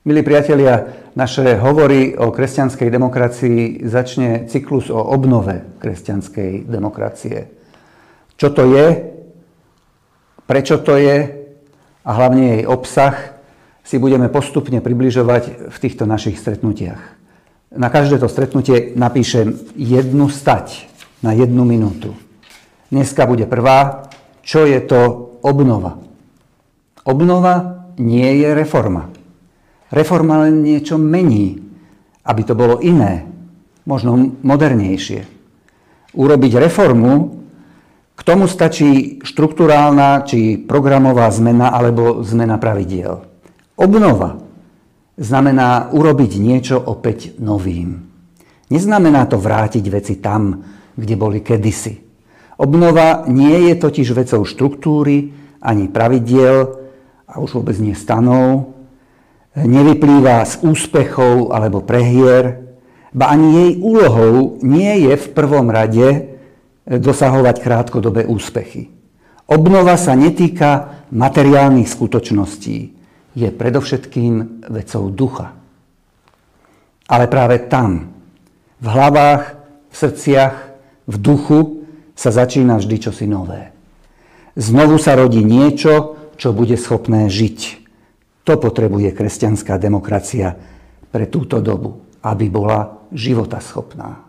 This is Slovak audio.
Milí priatelia, naše hovory o kresťanskej demokracii začne cyklus o obnove kresťanskej demokracie. Čo to je, prečo to je a hlavne jej obsah si budeme postupne približovať v týchto našich stretnutiach. Na každé to stretnutie napíšem jednu stať na 1 minútu. Dneska bude prvá, čo je to obnova. Obnova nie je reforma. Reforma len niečo mení, aby to bolo iné, možno modernejšie. Urobiť reformu, k tomu stačí štrukturálna či programová zmena alebo zmena pravidiel. Obnova znamená urobiť niečo opäť novým. Neznamená to vrátiť veci tam, kde boli kedysi. Obnova nie je totiž vecou štruktúry ani pravidiel a už vôbec nie stanov, nevyplýva z úspechov alebo prehier, ba ani jej úlohou nie je v prvom rade dosahovať krátkodobé úspechy. Obnova sa netýka materiálnych skutočností, je predovšetkým vecou ducha. Ale práve tam, v hlavách, v srdciach, v duchu sa začína vždy čosi nové. Znovu sa rodí niečo, čo bude schopné žiť. To potrebuje kresťanská demokracia pre túto dobu, aby bola životaschopná.